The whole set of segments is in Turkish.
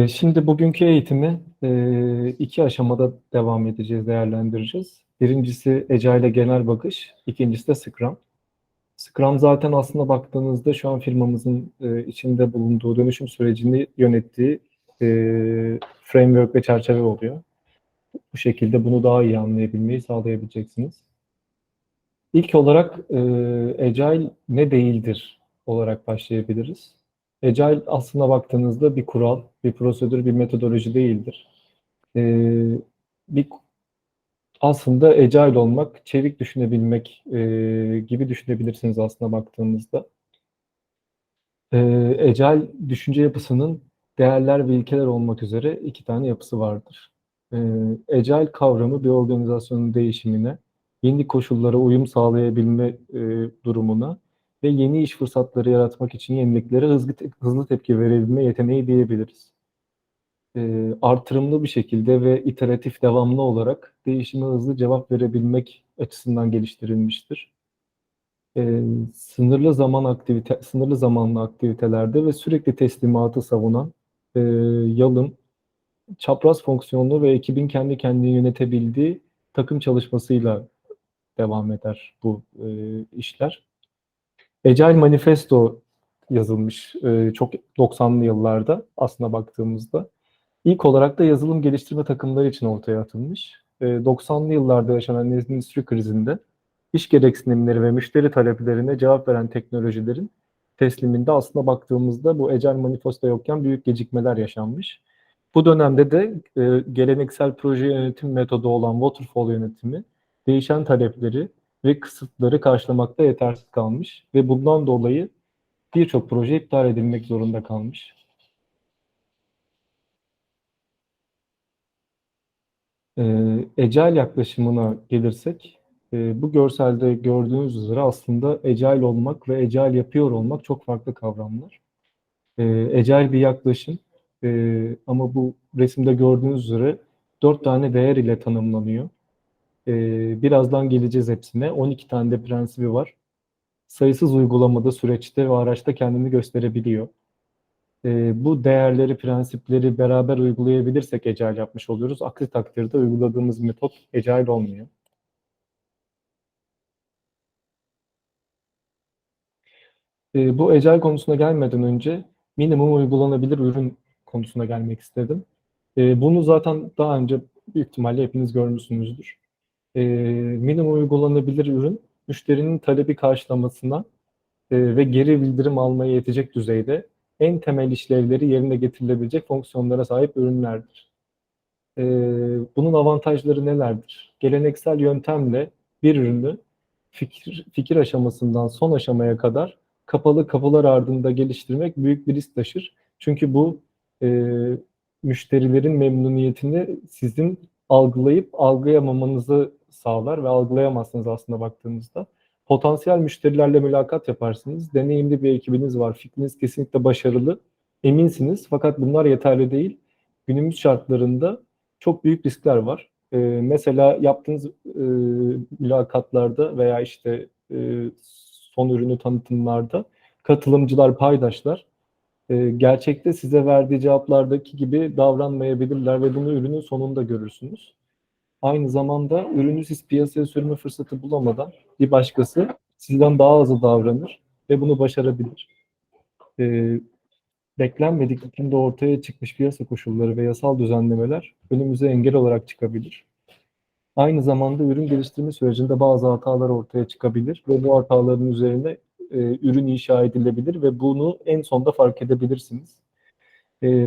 Şimdi bugünkü eğitimi iki aşamada devam edeceğiz, değerlendireceğiz. Birincisi Agile'e genel bakış, ikincisi de Scrum. Scrum zaten aslında baktığınızda şu an firmamızın içinde bulunduğu dönüşüm sürecini yönettiği framework ve çerçeve oluyor. Bu şekilde bunu daha iyi anlayabilmeyi sağlayabileceksiniz. İlk olarak Agile ne değildir olarak başlayabiliriz. Agile aslında baktığınızda bir kural, bir prosedür, bir metodoloji değildir. Ee, bir aslında agile olmak, çevik düşünebilmek gibi düşünebilirsiniz aslında baktığınızda. Agile düşünce yapısının değerler ve ilkeler olmak üzere iki tane yapısı vardır. Agile kavramı bir organizasyonun değişimine, yeni koşullara uyum sağlayabilme durumuna ve yeni iş fırsatları yaratmak için yeniliklere hızlı tepki verebilme yeteneği diyebiliriz. Artırımlı bir şekilde ve iteratif devamlı olarak değişime hızlı cevap verebilmek açısından geliştirilmiştir. Sınırlı zamanlı aktivitelerde ve sürekli teslimatı savunan e, yalın, çapraz fonksiyonlu ve ekibin kendi kendini yönetebildiği takım çalışmasıyla devam eder bu işler. Agile Manifesto yazılmış çok 90'lı yıllarda aslına baktığımızda. İlk olarak da yazılım geliştirme takımları için ortaya atılmış. 90'lı yıllarda yaşanan endüstri krizinde iş gereksinimleri ve müşteri taleplerine cevap veren teknolojilerin tesliminde aslında baktığımızda bu Agile Manifesto yokken büyük gecikmeler yaşanmış. Bu dönemde de geleneksel proje yönetim metodu olan Waterfall yönetimi değişen talepleri ve kısıtları karşılamakta yetersiz kalmış ve bundan dolayı birçok proje iptal edilmek zorunda kalmış. Agile yaklaşımına gelirsek, bu görselde gördüğünüz üzere aslında Agile olmak ve Agile yapıyor olmak çok farklı kavramlar. Agile bir yaklaşım ama bu resimde gördüğünüz üzere 4 tane değer ile tanımlanıyor. Birazdan geleceğiz hepsine. 12 tane de prensibi var. Sayısız uygulamada, süreçte ve araçta kendini gösterebiliyor. Bu değerleri, prensipleri beraber uygulayabilirsek Agile yapmış oluyoruz. Aksi takdirde uyguladığımız metot Agile olmuyor. Bu Agile konusuna gelmeden önce minimum uygulanabilir ürün konusuna gelmek istedim. Bunu zaten daha önce büyük ihtimalle hepiniz görmüşsünüzdür. Minimum uygulanabilir ürün, müşterinin talebi karşılamasına ve geri bildirim almaya yetecek düzeyde en temel işlevleri yerine getirilebilecek fonksiyonlara sahip ürünlerdir. Bunun avantajları nelerdir? Geleneksel yöntemle bir ürünü fikir aşamasından son aşamaya kadar kapalı kapılar ardında geliştirmek büyük bir risk taşır. Çünkü bu e, müşterilerin memnuniyetini sizin algılayıp algılayamamanızı sağlar ve algılayamazsınız aslında baktığınızda. Potansiyel müşterilerle mülakat yaparsınız. Deneyimli bir ekibiniz var. Fikriniz kesinlikle başarılı. Eminsiniz. Fakat bunlar yeterli değil. Günümüz şartlarında çok büyük riskler var. Mesela yaptığınız mülakatlarda veya işte son ürünü tanıtımlarda katılımcılar, paydaşlar gerçekte size verdiği cevaplardaki gibi davranmayabilirler ve bunu ürünün sonunda görürsünüz. Aynı zamanda ürünü siz piyasaya sürme fırsatı bulamadan bir başkası sizden daha hızlı davranır ve bunu başarabilir. E, Beklenmedik biçimde ortaya çıkmış piyasa koşulları ve yasal düzenlemeler önümüze engel olarak çıkabilir. Aynı zamanda ürün geliştirme sürecinde bazı hatalar ortaya çıkabilir ve bu hataların üzerine ürün inşa edilebilir ve bunu en sonda fark edebilirsiniz.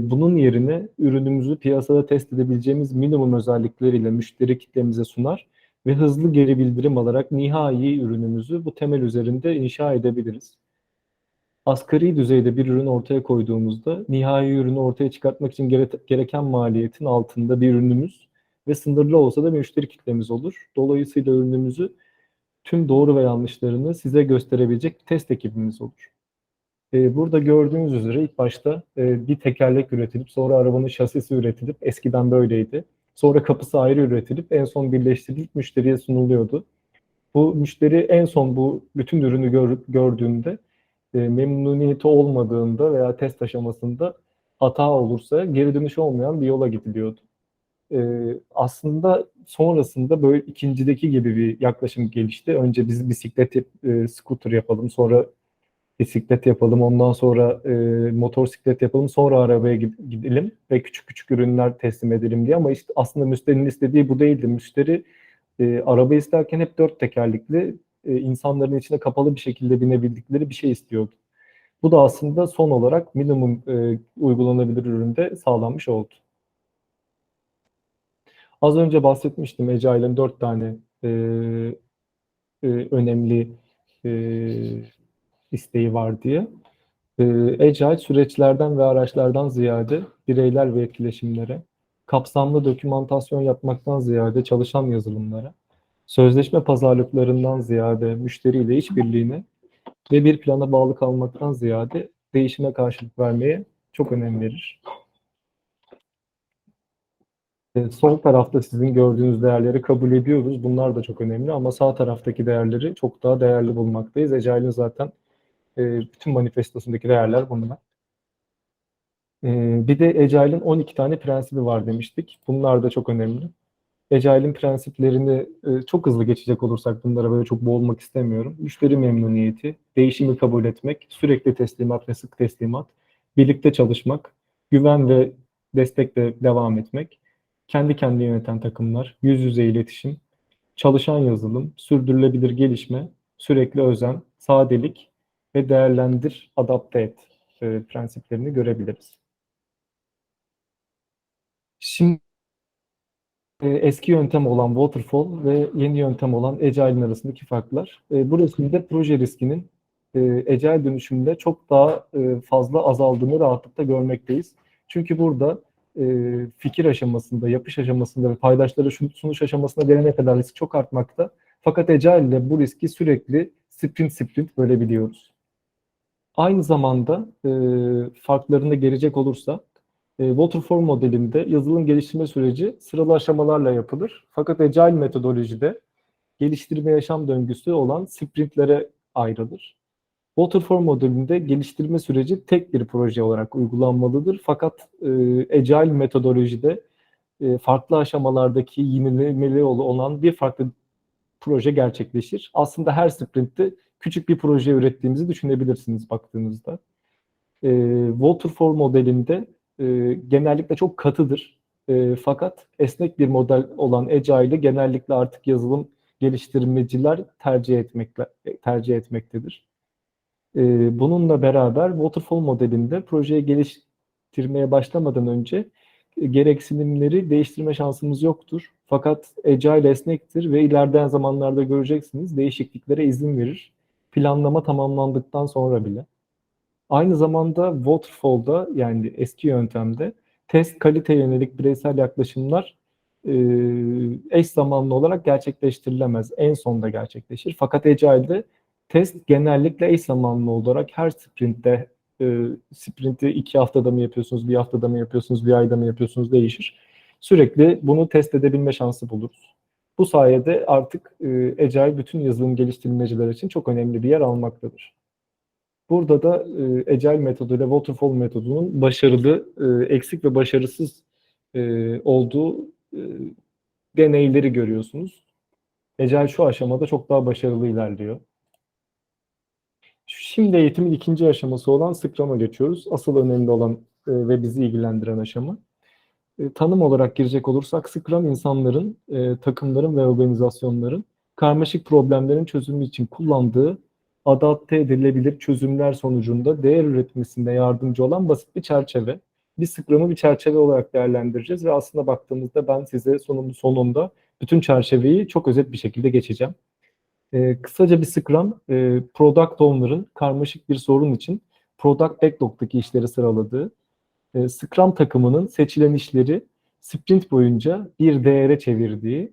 Bunun yerine ürünümüzü piyasada test edebileceğimiz minimum özellikleriyle müşteri kitlemize sunar ve hızlı geri bildirim alarak nihai ürünümüzü bu temel üzerinde inşa edebiliriz. Asgari düzeyde bir ürün ortaya koyduğumuzda nihai ürünü ortaya çıkartmak için gereken maliyetin altında bir ürünümüz ve sınırlı olsa da bir müşteri kitlemiz olur. Dolayısıyla ürünümüzü tüm doğru ve yanlışlarını size gösterebilecek test ekibimiz olur. Burada gördüğünüz üzere ilk başta bir tekerlek üretilip sonra arabanın şasisi üretilip eskiden böyleydi. Sonra kapısı ayrı üretilip en son birleştirilip müşteriye sunuluyordu. Bu müşteri en son bu bütün ürünü gördüğünde memnuniyeti olmadığında veya test aşamasında hata olursa geri dönüş olmayan bir yola gidiliyordu. Aslında sonrasında böyle ikincideki gibi bir yaklaşım gelişti. Önce biz bisiklet, scooter yapalım, sonra bisiklet yapalım, ondan sonra motosiklet yapalım, sonra arabaya gidelim ve küçük küçük ürünler teslim edelim diye. Ama işte aslında müşterinin istediği bu değildi. Müşteri araba isterken hep dört tekerlekli, insanların içine kapalı bir şekilde binebildikleri bir şey istiyordu. Bu da aslında son olarak minimum uygulanabilir üründe sağlanmış oldu. Az önce bahsetmiştim Agile'ın dört tane e, önemli e, isteği var diye. Agile süreçlerden ve araçlardan ziyade bireyler ve etkileşimlere, kapsamlı dokümantasyon yapmaktan ziyade çalışan yazılımlara, sözleşme pazarlıklarından ziyade müşteriyle işbirliğine ve bir plana bağlı kalmaktan ziyade değişime karşılık vermeye çok önem verir. Sol tarafta sizin gördüğünüz değerleri kabul ediyoruz. Bunlar da çok önemli ama sağ taraftaki değerleri çok daha değerli bulmaktayız. Agile'in zaten bütün manifestosundaki değerler bunlar. Bir de Agile'in 12 tane prensibi var demiştik. Bunlar da çok önemli. Agile'in prensiplerini çok hızlı geçecek olursak bunlara böyle çok boğulmak istemiyorum. Müşteri memnuniyeti, değişimi kabul etmek, sürekli teslimat ve sık teslimat, birlikte çalışmak, güven ve destekle devam etmek, kendi kendini yöneten takımlar, yüz yüze iletişim, çalışan yazılım, sürdürülebilir gelişme, sürekli özen, sadelik ve değerlendir, adapte et prensiplerini görebiliriz. Şimdi eski yöntem olan Waterfall ve yeni yöntem olan Agile'in arasındaki farklar. Bu resimde proje riskinin Agile dönüşümde çok daha fazla azaldığını rahatlıkla görmekteyiz. Çünkü burada fikir aşamasında, yapış aşamasında ve paydaşlara sunuş aşamasına gelene kadar risk çok artmakta. Fakat Agile ile bu riski sürekli sprint sprint bölebiliyoruz. Aynı zamanda farklarına gelecek olursa Waterfall modelinde yazılım geliştirme süreci sıralı aşamalarla yapılır. Fakat Agile metodolojide geliştirme yaşam döngüsü olan sprintlere ayrılır. Waterfall modelinde geliştirme süreci tek bir proje olarak uygulanmalıdır. Fakat Agile metodolojide farklı aşamalardaki yenilemeli olan bir farklı proje gerçekleşir. Aslında her sprintte küçük bir proje ürettiğimizi düşünebilirsiniz baktığınızda. Waterfall modelinde genellikle çok katıdır. Fakat esnek bir model olan Agile'ı genellikle artık yazılım geliştirmeciler tercih etmektedir. Bununla beraber Waterfall modelinde projeyi geliştirmeye başlamadan önce gereksinimleri değiştirme şansımız yoktur. Fakat Agile esnektir ve ilerleyen zamanlarda göreceksiniz değişikliklere izin verir. Planlama tamamlandıktan sonra bile. Aynı zamanda Waterfall'da yani eski yöntemde test kalite yönelik bireysel yaklaşımlar eş zamanlı olarak gerçekleştirilemez. En sonda gerçekleşir. Fakat Agile'de test genellikle eş zamanlı olarak her sprintte sprinti 2 haftada mı yapıyorsunuz, bir haftada mı yapıyorsunuz, bir ayda mı yapıyorsunuz değişir. Sürekli bunu test edebilme şansı buluruz. Bu sayede artık Agile bütün yazılım geliştirmeciler için çok önemli bir yer almaktadır. Burada da Agile metodu ile Waterfall metodunun başarılı, eksik ve başarısız olduğu deneyleri görüyorsunuz. Agile şu aşamada çok daha başarılı ilerliyor. Şimdi eğitimin ikinci aşaması olan Scrum'a geçiyoruz. Asıl önemli olan ve bizi ilgilendiren aşama. Tanım olarak girecek olursak Scrum insanların, takımların ve organizasyonların karmaşık problemlerin çözümü için kullandığı adapte edilebilir çözümler sonucunda değer üretmesinde yardımcı olan basit bir çerçeve. Biz Scrum'ı bir çerçeve olarak değerlendireceğiz ve aslında baktığımızda ben size sonunda bütün çerçeveyi çok özet bir şekilde geçeceğim. Kısaca bir Scrum, Product Owner'ın karmaşık bir sorun için Product Backlog'daki işleri sıraladığı, Scrum takımının seçilen işleri sprint boyunca bir değere çevirdiği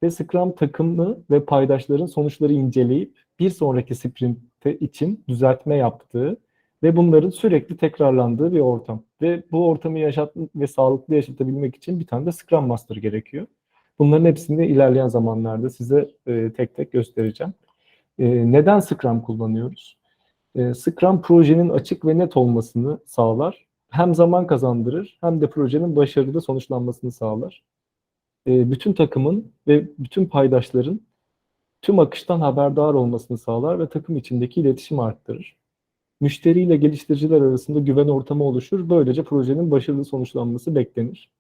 ve Scrum takımı ve paydaşların sonuçları inceleyip bir sonraki sprint için düzeltme yaptığı ve bunların sürekli tekrarlandığı bir ortam. Ve bu ortamı ve sağlıklı yaşatabilmek için bir tane de Scrum Master gerekiyor. Bunların hepsini ilerleyen zamanlarda size tek tek göstereceğim. Neden Scrum kullanıyoruz? Scrum projenin açık ve net olmasını sağlar. hem zaman kazandırır hem de projenin başarılı sonuçlanmasını sağlar. Bütün takımın ve bütün paydaşların tüm akıştan haberdar olmasını sağlar ve takım içindeki iletişimi arttırır. Müşteriyle geliştiriciler arasında güven ortamı oluşur. Böylece projenin başarılı sonuçlanması beklenir.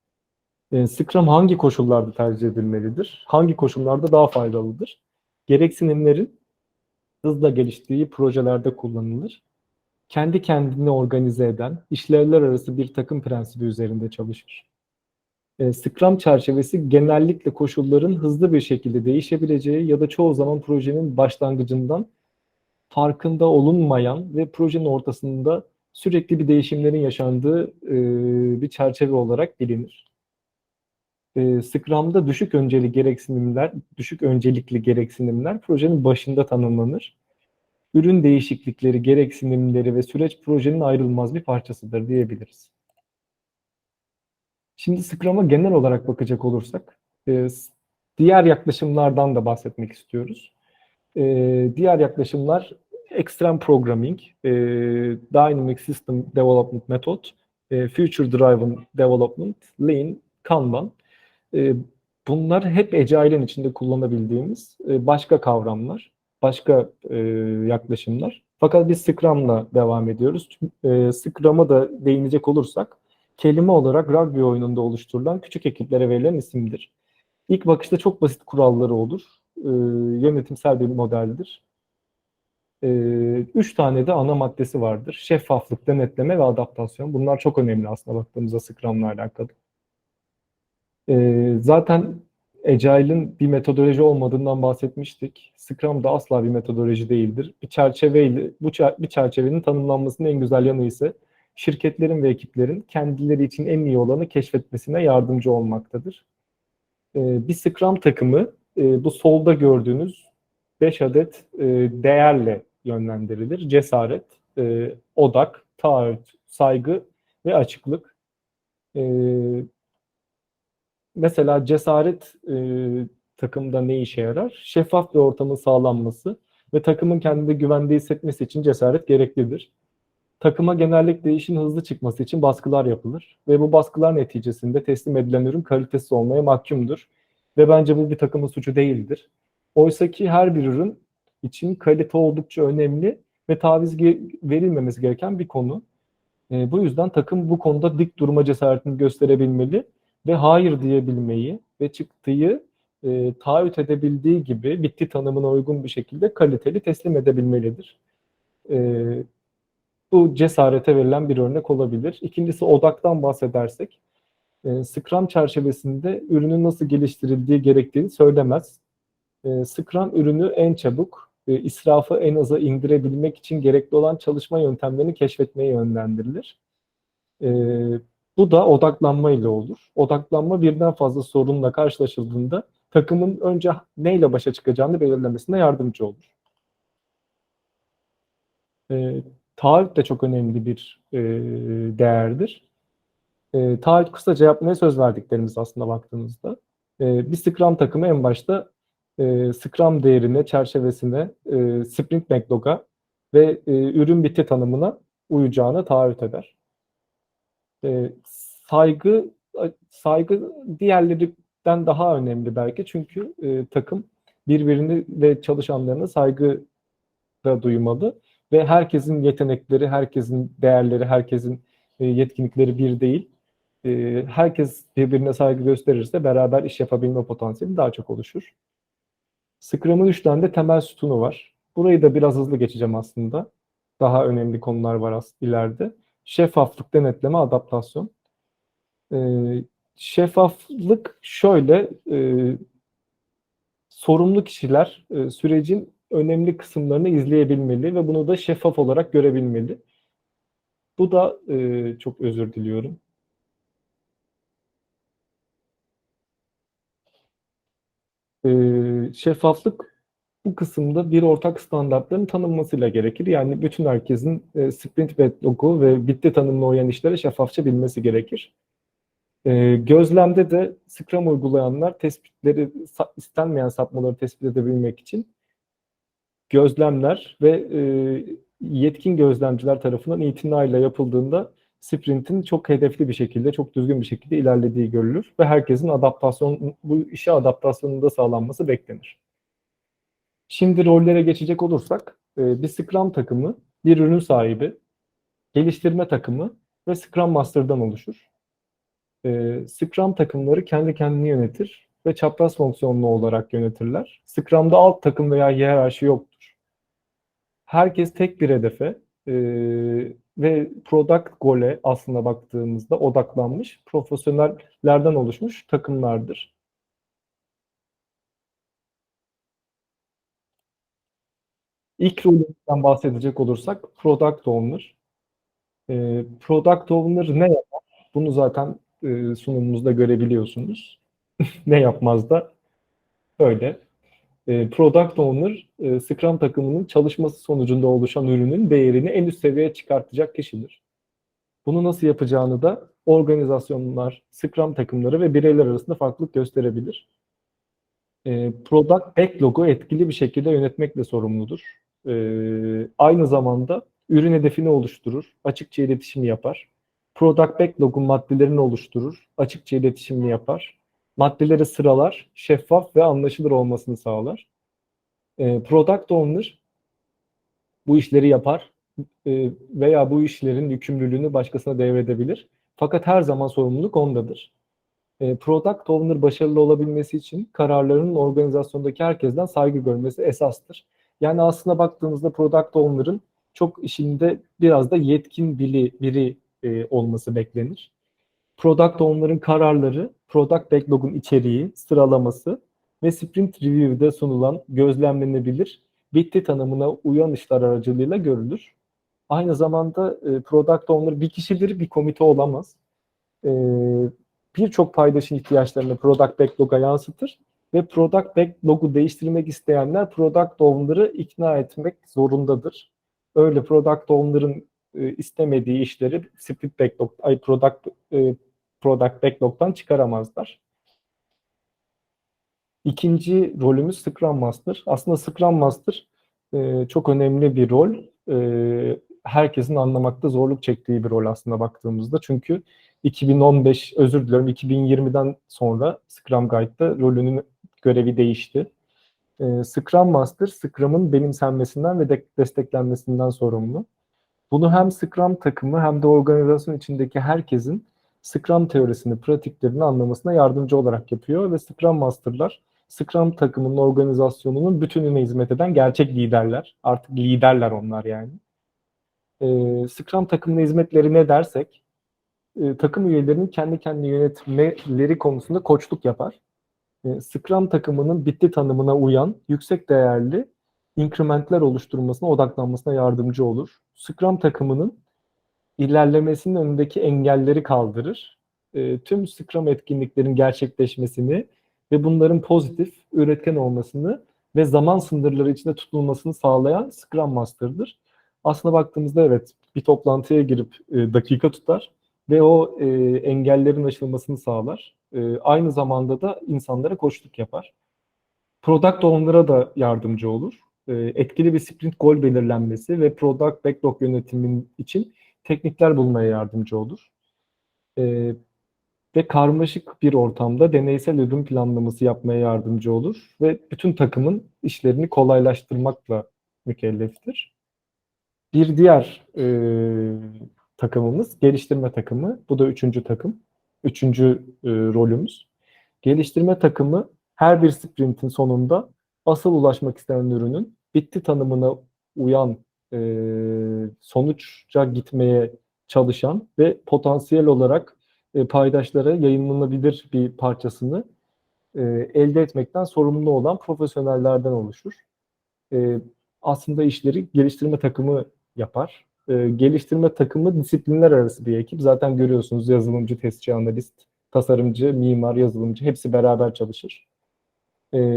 Scrum hangi koşullarda tercih edilmelidir? Hangi koşullarda daha faydalıdır? Gereksinimlerin hızla geliştiği projelerde kullanılır. Kendi kendini organize eden, işlevler arası bir takım prensibi üzerinde çalışır. Scrum çerçevesi genellikle koşulların hızlı bir şekilde değişebileceği ya da çoğu zaman projenin başlangıcından farkında olunmayan ve projenin ortasında sürekli bir değişimlerin yaşandığı bir çerçeve olarak bilinir. Scrum'da düşük öncelikli gereksinimler projenin başında tanımlanır. Ürün değişiklikleri, gereksinimleri ve süreç projenin ayrılmaz bir parçasıdır diyebiliriz. Şimdi Scrum'a genel olarak bakacak olursak, diğer yaklaşımlardan da bahsetmek istiyoruz. Diğer yaklaşımlar Extreme Programming, Dynamic System Development Method, Future Driven Development, Lean, Kanban. Bunlar hep Agile'in içinde kullanabildiğimiz başka kavramlar, başka yaklaşımlar. Fakat biz Scrum'la devam ediyoruz. Scrum'a da değinecek olursak, kelime olarak rugby oyununda oluşturulan küçük ekiplere verilen isimdir. İlk bakışta çok basit kuralları olur. Yönetimsel bir modeldir. Üç tane de ana maddesi vardır. Şeffaflık, denetleme ve adaptasyon. Bunlar çok önemli aslında baktığımızda Scrum'la alakalı. Zaten Agile'ın bir metodoloji olmadığından bahsetmiştik. Scrum da asla bir metodoloji değildir. Bir çerçevenin tanımlanmasının en güzel yanı ise şirketlerin ve ekiplerin kendileri için en iyi olanı keşfetmesine yardımcı olmaktadır. Bir Scrum takımı bu solda gördüğünüz 5 adet değerle yönlendirilir. Cesaret, odak, taahhüt, saygı ve açıklık. Mesela cesaret takımda ne işe yarar? Şeffaf bir ortamın sağlanması ve takımın kendini güvende hissetmesi için cesaret gereklidir. Takıma genellikle işin hızlı çıkması için baskılar yapılır ve bu baskılar neticesinde teslim edilen ürün kalitesiz olmaya mahkumdur. Ve bence bu bir takımın suçu değildir. Oysa ki her bir ürün için kalite oldukça önemli ve taviz verilmemesi gereken bir konu. Bu yüzden takım bu konuda dik durma cesaretini gösterebilmeli ve hayır diyebilmeyi ve çıktığı taahhüt edebildiği gibi bitti tanımına uygun bir şekilde kaliteli teslim edebilmelidir. Bu cesarete verilen bir örnek olabilir. İkincisi odaktan bahsedersek, Scrum çerçevesinde ürünün nasıl geliştirildiği gerektiğini söylemez. Scrum ürünü en çabuk, israfı en aza indirebilmek için gerekli olan çalışma yöntemlerini keşfetmeye yönlendirilir. Bu da odaklanma ile olur. Odaklanma birden fazla sorunla karşılaşıldığında takımın önce neyle başa çıkacağını belirlemesine yardımcı olur. Taahhüt de çok önemli bir değerdir. Taahhüt kısaca yapmaya söz verdiklerimiz aslında baktığımızda. Bir Scrum takımı en başta Scrum değerine, çerçevesine, sprint backlog'a ve ürün bitti tanımına uyacağını taahhüt eder. Saygı saygı diğerlerinden daha önemli belki çünkü takım birbirini ve çalışanlarına saygı da duymalı ve herkesin yetenekleri, herkesin değerleri, herkesin yetkinlikleri bir değil. Herkes birbirine saygı gösterirse beraber iş yapabilme potansiyeli daha çok oluşur. Scrum'un 3 tane de temel sütunu var. Burayı da biraz hızlı geçeceğim aslında. Daha önemli konular var ileride. Şeffaflık, denetleme, adaptasyon. Şeffaflık şöyle, sorumlu kişiler sürecin önemli kısımlarını izleyebilmeli ve bunu da şeffaf olarak görebilmeli. Bu da çok özür diliyorum. Şeffaflık bu kısımda bir ortak standartların tanınmasıyla gerekir. Yani bütün herkesin sprint backlog'u ve bitti tanımına uyan işlere şeffafça bilmesi gerekir. Gözlemde de Scrum uygulayanlar istenmeyen sapmaları tespit edebilmek için gözlemler ve yetkin gözlemciler tarafından itinayla yapıldığında sprintin çok hedefli bir şekilde, çok düzgün bir şekilde ilerlediği görülür ve herkesin bu işe adaptasyonunda sağlanması beklenir. Şimdi rollere geçecek olursak, bir Scrum takımı, bir ürün sahibi, geliştirme takımı ve Scrum Master'dan oluşur. Scrum takımları kendi kendini yönetir ve çapraz fonksiyonlu olarak yönetirler. Scrum'da alt takım veya hiyerarşi yoktur. Herkes tek bir hedefe ve product goal'e aslında baktığımızda odaklanmış profesyonellerden oluşmuş takımlardır. İlk rolünden bahsedecek olursak Product Owner. Product Owner ne yapar? Bunu zaten sunumumuzda görebiliyorsunuz. Ne yapmaz da öyle. Product Owner, Scrum takımının çalışması sonucunda oluşan ürünün değerini en üst seviyeye çıkartacak kişidir. Bunu nasıl yapacağını da organizasyonlar, Scrum takımları ve bireyler arasında farklılık gösterebilir. Product Backlog'u etkili bir şekilde yönetmekle sorumludur. Aynı zamanda ürün hedefini oluşturur, açıkça iletişim yapar. Product Backlog'un maddelerini oluşturur, açıkça iletişimini yapar. Maddeleri sıralar, şeffaf ve anlaşılır olmasını sağlar. Product Owner bu işleri yapar veya bu işlerin yükümlülüğünü başkasına devredebilir. Fakat her zaman sorumluluk ondadır. Product Owner başarılı olabilmesi için kararlarının organizasyondaki herkesten saygı görmesi esastır. Yani aslında baktığımızda Product Owner'ın çok işinde biraz da yetkin biri olması beklenir. Product Owner'ın kararları, Product Backlog'un içeriği, sıralaması ve Sprint Review'de sunulan gözlemlenebilir, bitti tanımına uyan işler aracılığıyla görülür. Aynı zamanda Product Owner bir kişidir, bir komite olamaz. E, Birçok paydaşın ihtiyaçlarını Product Backlog'a yansıtır ve Product Backlog'u değiştirmek isteyenler Product Owner'ı ikna etmek zorundadır. Öyle Product Owner'ın istemediği işleri Product Backlog'dan çıkaramazlar. İkinci rolümüz Scrum Master. Aslında Scrum Master çok önemli bir rol. Herkesin anlamakta zorluk çektiği bir rol aslında baktığımızda. Çünkü 2020'den sonra Scrum Guide'da rolünün görevi değişti. Scrum Master, Scrum'ın benimsenmesinden ve desteklenmesinden sorumlu. Bunu hem Scrum takımı hem de organizasyon içindeki herkesin Scrum teorisini, pratiklerini anlamasına yardımcı olarak yapıyor ve Scrum Master'lar Scrum takımının organizasyonunun bütününe hizmet eden gerçek liderler. Artık liderler onlar yani. Scrum takımına hizmetleri ne dersek, takım üyelerinin kendi kendini yönetmeleri konusunda koçluk yapar. Scrum takımının bitti tanımına uyan, yüksek değerli inkrementler oluşturmasına, odaklanmasına yardımcı olur. Scrum takımının ilerlemesinin önündeki engelleri kaldırır. Tüm Scrum etkinliklerin gerçekleşmesini ve bunların pozitif, üretken olmasını ve zaman sınırları içinde tutulmasını sağlayan Scrum Master'dır. Aslına baktığımızda evet, bir toplantıya girip dakika tutar ve o engellerin aşılmasını sağlar. Aynı zamanda da insanlara koçluk yapar. Product Owner'a da yardımcı olur. Etkili bir sprint goal belirlenmesi ve product backlog yönetimin için teknikler bulmaya yardımcı olur. Ve karmaşık bir ortamda deneysel ürün planlaması yapmaya yardımcı olur ve bütün takımın işlerini kolaylaştırmakla mükelleftir. Bir diğer takımımız geliştirme takımı. Bu da üçüncü takım. Üçüncü rolümüz. Geliştirme takımı her bir sprintin sonunda asıl ulaşmak istenen ürünün bitti tanımına uyan sonuçça gitmeye çalışan ve potansiyel olarak paydaşlara yayınlanabilir bir parçasını elde etmekten sorumlu olan profesyonellerden oluşur. E, Aslında işleri geliştirme takımı yapar. Geliştirme takımı disiplinler arası bir ekip. Zaten görüyorsunuz yazılımcı, testçi, analist, tasarımcı, mimar, yazılımcı hepsi beraber çalışır.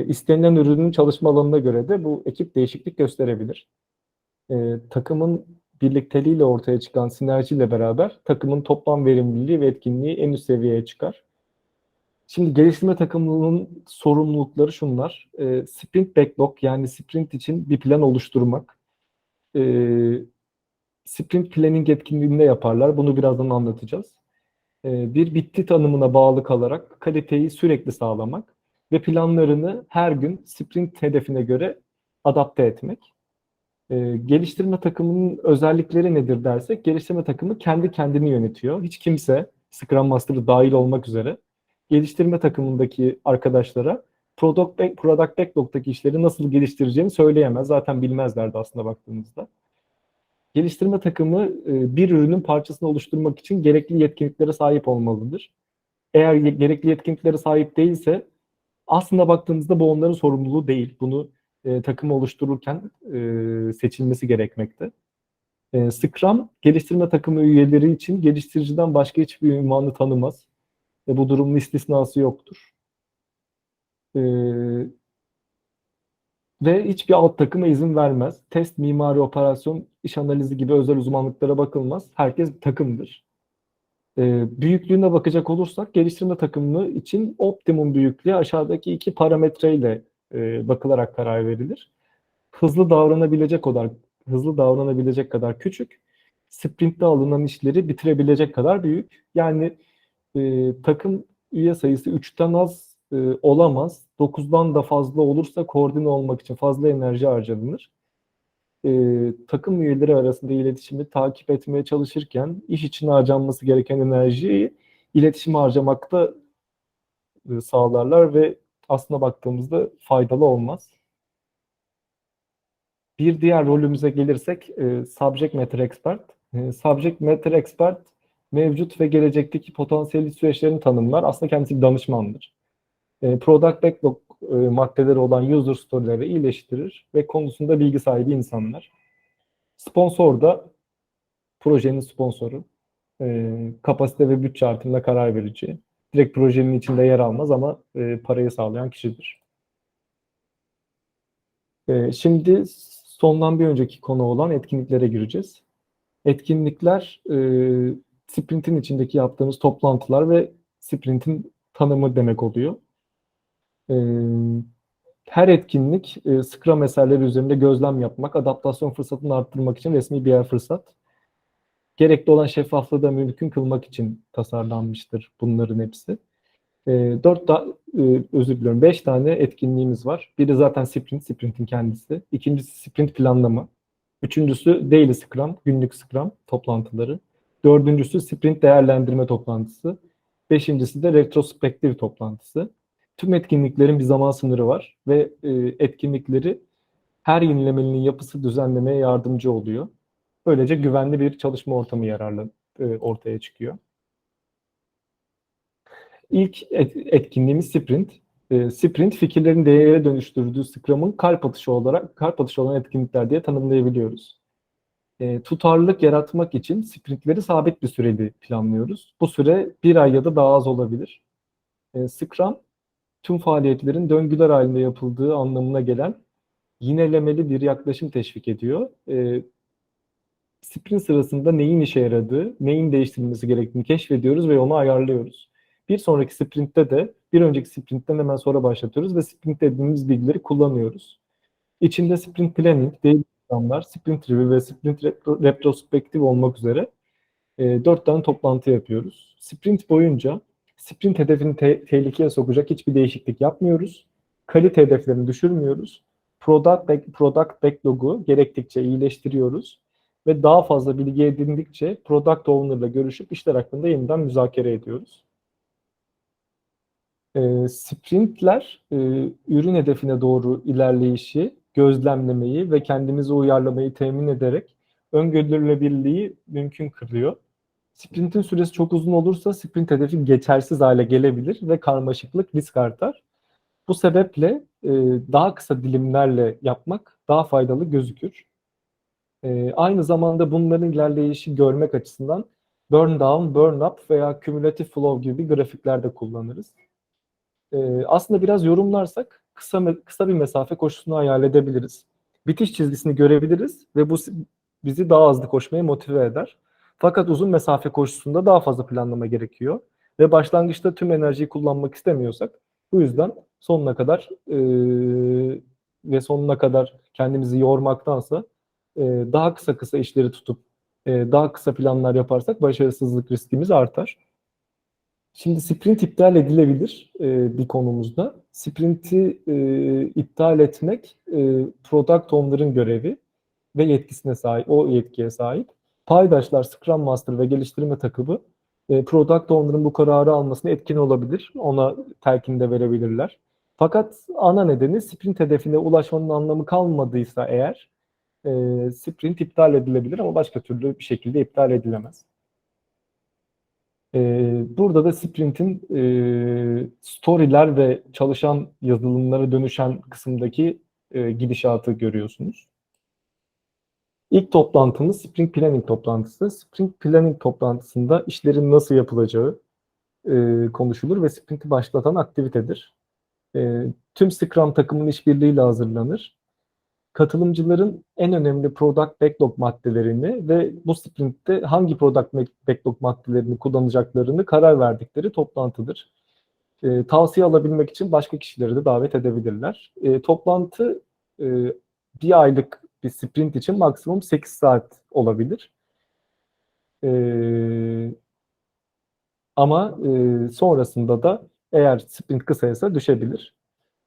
İstenilen ürünün çalışma alanına göre de bu ekip değişiklik gösterebilir. Takımın birlikteliğiyle ortaya çıkan sinerjiyle beraber takımın toplam verimliliği ve etkinliği en üst seviyeye çıkar. Şimdi geliştirme takımının sorumlulukları şunlar. Sprint backlog yani sprint için bir plan oluşturmak. Sprint planning etkinliğinde yaparlar. Bunu birazdan anlatacağız. Bir bitti tanımına bağlı kalarak kaliteyi sürekli sağlamak ve planlarını her gün sprint hedefine göre adapte etmek. Geliştirme takımının özellikleri nedir dersek, geliştirme takımı kendi kendini yönetiyor. Hiç kimse, Scrum Master'ı dahil olmak üzere, geliştirme takımındaki arkadaşlara Product Backlog'daki işleri nasıl geliştireceğini söyleyemez. Zaten bilmezlerdi aslında baktığımızda. Geliştirme takımı bir ürünün parçasını oluşturmak için gerekli yetkinliklere sahip olmalıdır. Eğer gerekli yetkinliklere sahip değilse aslında baktığımızda bu onların sorumluluğu değil. Bunu takımı oluştururken seçilmesi gerekmekte. Scrum, geliştirme takımı üyeleri için geliştiriciden başka hiçbir ünvanı tanımaz. Bu durumun istisnası yoktur. Ve hiçbir alt takıma izin vermez. Test, mimari, operasyon, iş analizi gibi özel uzmanlıklara bakılmaz. Herkes bir takımdır. Büyüklüğüne bakacak olursak geliştirme takımı için optimum büyüklüğe aşağıdaki iki parametreyle bakılarak karar verilir. Hızlı davranabilecek kadar küçük, sprintte alınan işleri bitirebilecek kadar büyük. Yani takım üye sayısı 3'ten az olamaz. 9'dan da fazla olursa koordine olmak için fazla enerji harcanır. Takım üyeleri arasında iletişimi takip etmeye çalışırken iş için harcanması gereken enerjiyi iletişime harcamakta sağlarlar ve aslına baktığımızda faydalı olmaz. Bir diğer rolümüze gelirsek Subject Matter Expert. Subject Matter Expert mevcut ve gelecekteki potansiyel süreçlerini tanımlar. Aslında kendisi bir danışmandır. Product Backlog maddeleri olan user story'leri iyileştirir ve konusunda bilgi sahibi insanlar. Sponsor da projenin sponsoru. Kapasite ve bütçe artımına karar verici. Direkt projenin içinde yer almaz ama parayı sağlayan kişidir. Şimdi sondan bir önceki konu olan etkinliklere gireceğiz. Etkinlikler sprintin içindeki yaptığımız toplantılar ve sprintin tanımı demek oluyor. Her etkinlik Scrum eserleri üzerinde gözlem yapmak, adaptasyon fırsatını arttırmak için resmi birer fırsat. Gerekli olan şeffaflığı da mümkün kılmak için tasarlanmıştır bunların hepsi. 5 tane etkinliğimiz var. Biri zaten sprintin kendisi. İkincisi sprint planlama. Üçüncüsü daily scrum, günlük scrum toplantıları. Dördüncüsü sprint değerlendirme toplantısı. Beşincisi de retrospektif toplantısı. Tüm etkinliklerin bir zaman sınırı var ve etkinlikleri her yenilemenin yapısı düzenlemeye yardımcı oluyor. Böylece güvenli bir çalışma ortamı ortaya çıkıyor. İlk etkinliğimiz sprint. Sprint fikirlerin değere dönüştürdüğü Scrum'un kalp atışı olan etkinlikler diye tanımlayabiliyoruz. Tutarlılık yaratmak için sprintleri sabit bir süreli planlıyoruz. Bu süre bir ay ya da daha az olabilir. Scrum, tüm faaliyetlerin döngüler halinde yapıldığı anlamına gelen yinelemeli bir yaklaşım teşvik ediyor. Sprint sırasında neyin işe yaradığı, neyin değiştirilmesi gerektiğini keşfediyoruz ve onu ayarlıyoruz. Bir sonraki sprintte de bir önceki sprintten hemen sonra başlatıyoruz ve sprint dediğimiz bilgileri kullanıyoruz. İçinde sprint planning, daily planlar, sprint review ve sprint retrospektif olmak üzere 4 tane toplantı yapıyoruz. Sprint boyunca sprint hedefini tehlikeye sokacak hiçbir değişiklik yapmıyoruz. Kalite hedeflerini düşürmüyoruz. Product backlog'u gerektikçe iyileştiriyoruz. Ve daha fazla bilgi edindikçe Product Owner'la görüşüp işler hakkında yeniden müzakere ediyoruz. Sprintler ürün hedefine doğru ilerleyişi, gözlemlemeyi ve kendimizi uyarlamayı temin ederek öngörülebilirliği mümkün kılıyor. Sprintin süresi çok uzun olursa sprint hedefi geçersiz hale gelebilir ve karmaşıklık, risk artar. Bu sebeple daha kısa dilimlerle yapmak daha faydalı gözükür. Aynı zamanda bunların ilerleyişi görmek açısından burn down, burn up veya cumulative flow gibi grafikler de kullanırız. Aslında biraz yorumlarsak kısa bir mesafe koşusunu hayal edebiliriz. Bitiş çizgisini görebiliriz ve bu bizi daha hızlı koşmaya motive eder. Fakat uzun mesafe koşusunda daha fazla planlama gerekiyor ve başlangıçta tüm enerjiyi kullanmak istemiyorsak bu yüzden sonuna kadar kendimizi yormaktansa daha kısa işleri tutup Daha kısa planlar yaparsak başarısızlık riskimiz artar. Şimdi sprint iptal edilebilir bir konumuzda. Sprinti iptal etmek product owner'ın görevi ve yetkisine sahip, o yetkiye sahip. Paydaşlar, Scrum Master ve geliştirme takımı Product Owner'ın bu kararı almasına etkin olabilir. Ona telkin de verebilirler. Fakat ana nedeni sprint hedefine ulaşmanın anlamı kalmadıysa eğer sprint iptal edilebilir ama başka türlü bir şekilde iptal edilemez. Burada da sprint'in story'ler ve çalışan yazılımlara dönüşen kısımdaki gidişatı görüyorsunuz. İlk toplantımız Sprint Planning toplantısı. Sprint Planning toplantısında işlerin nasıl yapılacağı konuşulur ve sprinti başlatan aktivitedir. Tüm Scrum takımın işbirliğiyle hazırlanır. Katılımcıların en önemli product backlog maddelerini ve bu sprintte hangi product backlog maddelerini kullanacaklarını karar verdikleri toplantıdır. Tavsiye alabilmek için başka kişileri de davet edebilirler. Toplantı bir aylık bir sprint için maksimum 8 saat olabilir. Ama sonrasında da eğer sprint kısaysa düşebilir.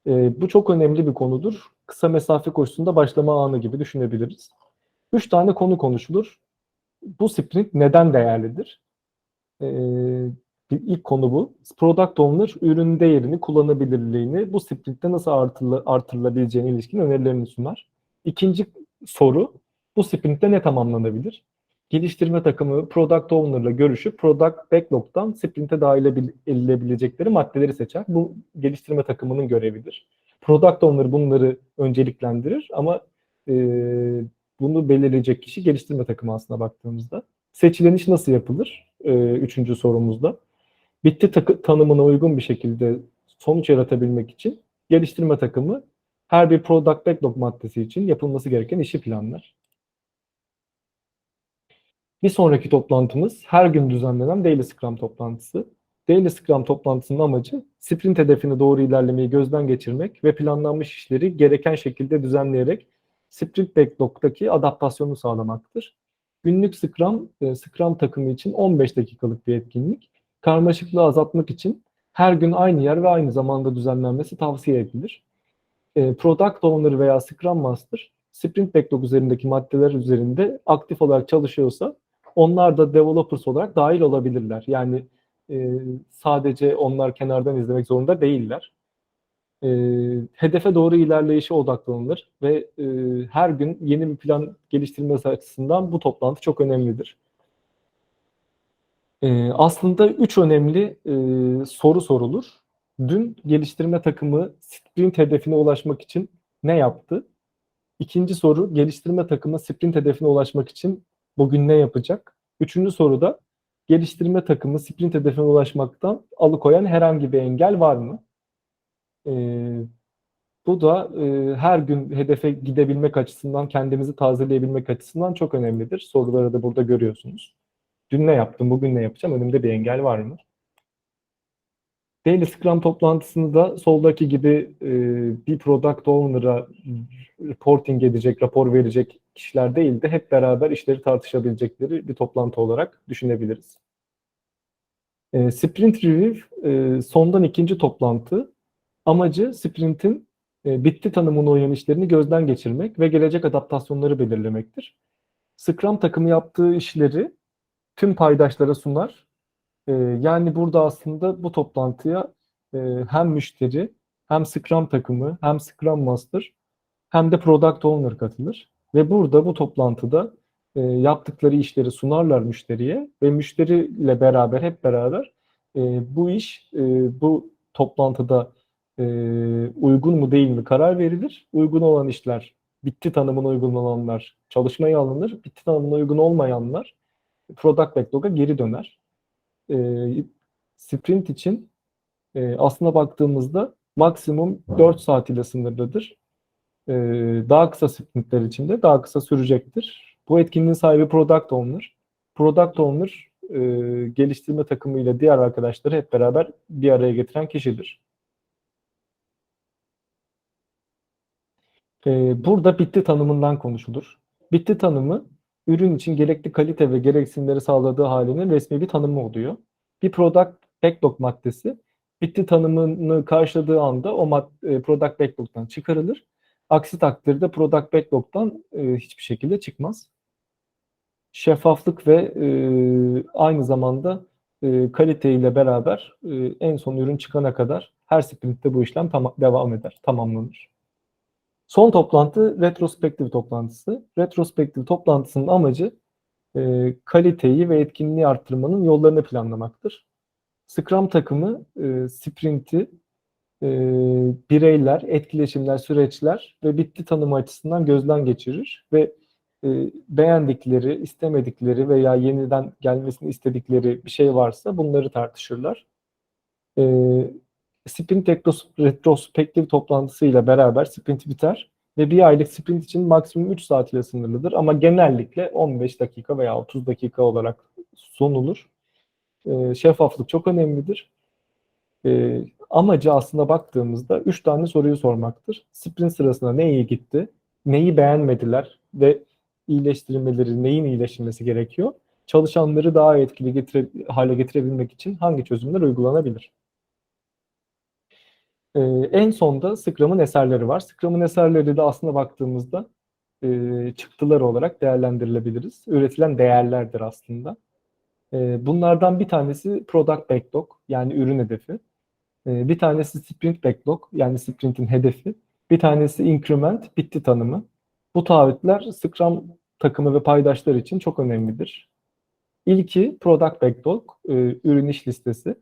Bu çok önemli bir konudur. Kısa mesafe koşusunda başlama anı gibi düşünebiliriz. 3 tane konu konuşulur. Bu sprint neden değerlidir? İlk konu bu. Product Owner ürün değerini, kullanılabilirliğini bu sprintte nasıl artırılabileceğine ilişkin önerilerini sunar. İkinci soru, bu sprintte ne tamamlanabilir? Geliştirme takımı Product Owner'la görüşüp Product Backlog'dan sprinte dahil edilebilecekleri maddeleri seçer. Bu geliştirme takımının görevidir. Product Owner bunları önceliklendirir ama e, bunu belirleyecek kişi geliştirme takımı aslına baktığımızda. Seçilen iş nasıl yapılır? Üçüncü sorumuzda. Bitti tanımına uygun bir şekilde sonuç yaratabilmek için geliştirme takımı her bir product backlog maddesi için yapılması gereken işi planlar. Bir sonraki toplantımız her gün düzenlenen Daily Scrum toplantısı. Daily Scrum toplantısının amacı sprint hedefine doğru ilerlemeyi gözden geçirmek ve planlanmış işleri gereken şekilde düzenleyerek sprint backlog'daki adaptasyonu sağlamaktır. Günlük Scrum takımı için 15 dakikalık bir etkinlik. Karmaşıklığı azaltmak için her gün aynı yer ve aynı zamanda düzenlenmesi tavsiye edilir. Product Owner veya Scrum Master Sprint Backlog üzerindeki maddeler üzerinde aktif olarak çalışıyorsa onlar da developers olarak dahil olabilirler. Yani sadece onlar kenardan izlemek zorunda değiller. Hedefe doğru ilerleyişe odaklanılır ve her gün yeni bir plan geliştirmesi açısından bu toplantı çok önemlidir. Aslında 3 önemli soru sorulur. Dün geliştirme takımı sprint hedefine ulaşmak için ne yaptı? İkinci soru, geliştirme takımı sprint hedefine ulaşmak için bugün ne yapacak? Üçüncü soruda geliştirme takımı sprint hedefine ulaşmaktan alıkoyan herhangi bir engel var mı? Bu da her gün hedefe gidebilmek açısından, kendimizi tazeleyebilmek açısından çok önemlidir. Soruları da burada görüyorsunuz. Dün ne yaptım, bugün ne yapacağım? Önümde bir engel var mı? Daily Scrum toplantısını da soldaki gibi bir Product Owner'a reporting edecek, rapor verecek kişiler değil de hep beraber işleri tartışabilecekleri bir toplantı olarak düşünebiliriz. Sprint Review sondan ikinci toplantı. Amacı sprintin bitti tanımına uyan işlerini gözden geçirmek ve gelecek adaptasyonları belirlemektir. Scrum takımı yaptığı işleri tüm paydaşlara sunar. Yani burada aslında bu toplantıya hem müşteri, hem Scrum takımı, hem Scrum Master, hem de Product Owner katılır. Ve burada bu toplantıda yaptıkları işleri sunarlar müşteriye ve müşteriyle beraber hep beraber bu iş bu toplantıda uygun mu değil mi karar verilir. Uygun olan işler, bitti tanımına uygun olanlar çalışmaya alınır. Bitti tanımına uygun olmayanlar Product Backlog'a geri döner. Sprint için aslına baktığımızda maksimum 4 saat ile sınırlıdır. Daha kısa sprintler için de daha kısa sürecektir. Bu etkinliğin sahibi Product Owner. Product Owner geliştirme takımıyla diğer arkadaşları hep beraber bir araya getiren kişidir. Burada bitti tanımından konuşulur. Bitti tanımı ürün için gerekli kalite ve gereksinimleri sağladığı halinin resmi bir tanımı oluyor. Bir product backlog maddesi bitti tanımını karşıladığı anda product backlog'dan çıkarılır. Aksi takdirde product backlog'dan hiçbir şekilde çıkmaz. Şeffaflık ve aynı zamanda kaliteyle beraber en son ürün çıkana kadar her sprintte bu işlem devam eder, tamamlanır. Son toplantı retrospektif toplantısı. Retrospektif toplantısının amacı kaliteyi ve etkinliği arttırmanın yollarını planlamaktır. Scrum takımı sprinti bireyler, etkileşimler, süreçler ve bitti tanımı açısından gözden geçirir ve beğendikleri, istemedikleri veya yeniden gelmesini istedikleri bir şey varsa bunları tartışırlar. Sprint retrospektif toplantısıyla beraber sprint biter ve bir aylık sprint için maksimum 3 saat ile sınırlıdır ama genellikle 15 dakika veya 30 dakika olarak sunulur. Şeffaflık çok önemlidir. Amacı aslında baktığımızda 3 tane soruyu sormaktır. Sprint sırasında ne iyi gitti, neyi beğenmediler ve iyileştirmeleri, neyin iyileştirilmesi gerekiyor? Çalışanları daha etkili hale getirebilmek için hangi çözümler uygulanabilir? En sonda Scrum'ın eserleri var. Scrum'ın eserleri de aslında baktığımızda çıktılar olarak değerlendirilebiliriz. Üretilen değerlerdir aslında. Bunlardan bir tanesi Product Backlog, yani ürün hedefi. Bir tanesi Sprint Backlog, yani sprintin hedefi. Bir tanesi Increment, bitti tanımı. Bu taahhütler Scrum takımı ve paydaşlar için çok önemlidir. İlki Product Backlog, ürün iş listesi.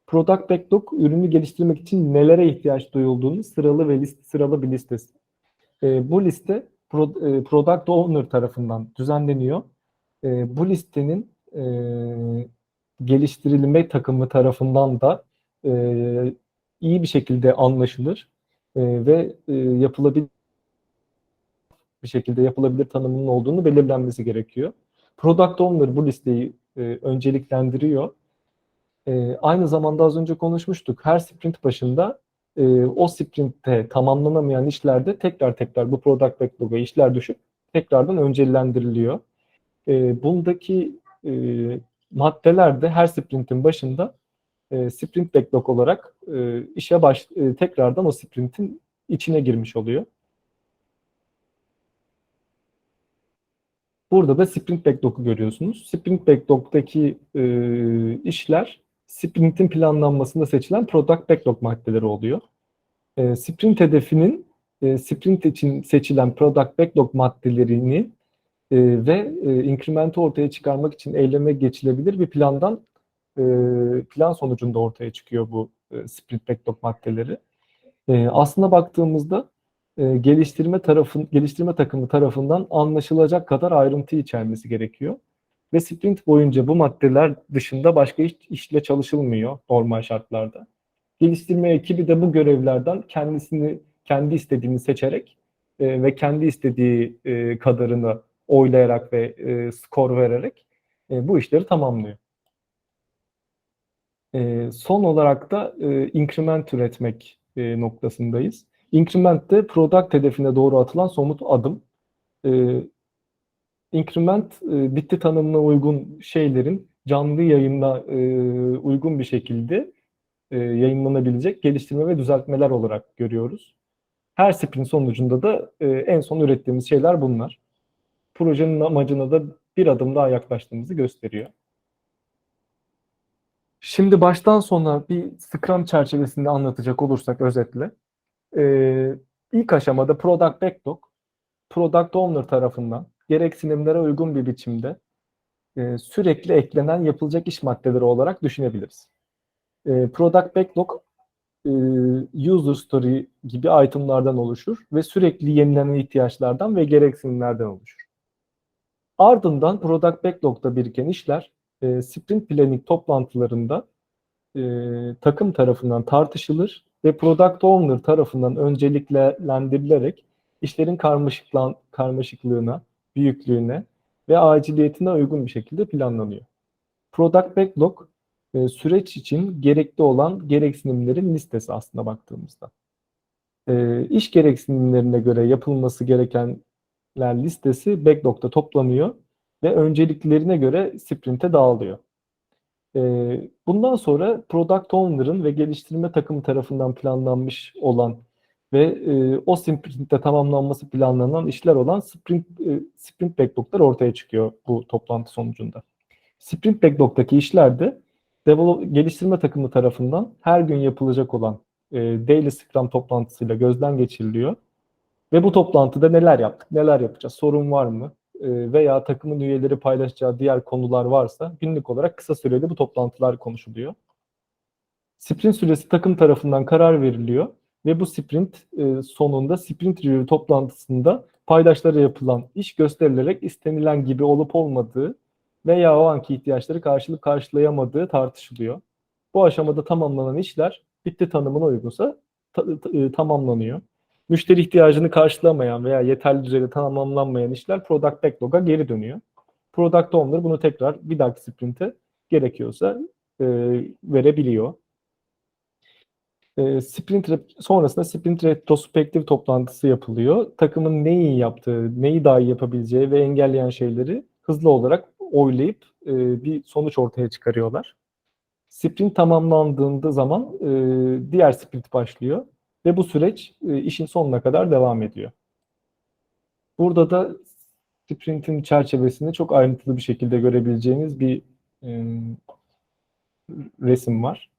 Product Backlog, ürünü geliştirmek için nelere ihtiyaç duyulduğunu sıralı bir listesi. Bu liste Product Owner tarafından düzenleniyor. Bu listenin geliştirilme takımı tarafından da iyi bir şekilde anlaşılır ve yapılabilir bir şekilde yapılabilir tanımının olduğunu belirlenmesi gerekiyor. Product Owner bu listeyi önceliklendiriyor. Aynı zamanda az önce konuşmuştuk. Her sprint başında o sprintte tamamlanamayan işlerde tekrar bu product backlog'a işler düşüp tekrardan öncelendiriliyor. Bundaki maddeler de her sprintin başında sprint backlog olarak tekrardan o sprintin içine girmiş oluyor. Burada da sprint backlog'u görüyorsunuz. Sprint backlog'daki işler sprintin planlanmasında seçilen product backlog maddeleri oluyor. Sprint hedefinin sprint için seçilen product backlog maddelerini ve inkrementi ortaya çıkarmak için eyleme geçilebilir bir plan sonucunda ortaya çıkıyor bu sprint backlog maddeleri. Aslında baktığımızda geliştirme takımı tarafından anlaşılacak kadar ayrıntı içermesi gerekiyor. Ve sprint boyunca bu maddeler dışında başka işle çalışılmıyor normal şartlarda. Geliştirme ekibi de bu görevlerden kendi istediğini seçerek ve kendi istediği kadarını oylayarak ve skor vererek bu işleri tamamlıyor. Son olarak da increment üretmek noktasındayız. Increment de product hedefine doğru atılan somut adım. Increment bitti tanımına uygun şeylerin canlı yayına uygun bir şekilde yayınlanabilecek geliştirme ve düzeltmeler olarak görüyoruz. Her sprint sonucunda da en son ürettiğimiz şeyler bunlar. Projenin amacına da bir adım daha yaklaştığımızı gösteriyor. Şimdi baştan sona bir Scrum çerçevesinde anlatacak olursak özetle, ilk aşamada Product Backlog, Product Owner tarafından gereksinimlere uygun bir biçimde sürekli eklenen yapılacak iş maddeleri olarak düşünebiliriz. Product Backlog, User Story gibi itemlardan oluşur ve sürekli yenilenen ihtiyaçlardan ve gereksinimlerden oluşur. Ardından Product Backlog'da biriken işler Sprint Planning toplantılarında takım tarafından tartışılır ve Product Owner tarafından önceliklendirilerek işlerin karmaşıklığına, büyüklüğüne ve aciliyetine uygun bir şekilde planlanıyor. Product Backlog süreç için gerekli olan gereksinimlerin listesi aslında baktığımızda. İş gereksinimlerine göre yapılması gerekenler listesi Backlog'da toplanıyor ve önceliklerine göre sprinte dağılıyor. Bundan sonra Product Owner'ın ve geliştirme takımı tarafından planlanmış olan ve o sprintte tamamlanması planlanan işler olan sprint backlog'lar ortaya çıkıyor bu toplantı sonucunda. Sprint backlog'daki işler de geliştirme takımı tarafından her gün yapılacak olan daily Scrum toplantısıyla gözden geçiriliyor. Ve bu toplantıda neler yaptık, neler yapacağız, sorun var mı? Veya takımın üyeleri paylaşacağı diğer konular varsa günlük olarak kısa süreli bu toplantılar konuşuluyor. Sprint süresi takım tarafından karar veriliyor ve bu sprint sonunda sprint review toplantısında paydaşlara yapılan iş gösterilerek istenilen gibi olup olmadığı veya o anki ihtiyaçları karşılayamadığı tartışılıyor. Bu aşamada tamamlanan işler bitti tanımına uygunsa tamamlanıyor. Müşteri ihtiyacını karşılamayan veya yeterli düzeyde tamamlanmayan işler Product Backlog'a geri dönüyor. Product Owner bunu tekrar bir dahaki sprinte gerekiyorsa verebiliyor. Sonrasında sprint retrospektif toplantısı yapılıyor. Takımın neyi iyi yaptığı, neyi daha iyi yapabileceği ve engelleyen şeyleri hızlı olarak oylayıp bir sonuç ortaya çıkarıyorlar. Sprint tamamlandığında zaman diğer sprint başlıyor ve bu süreç işin sonuna kadar devam ediyor. Burada da sprintin çerçevesini çok ayrıntılı bir şekilde görebileceğiniz bir resim var.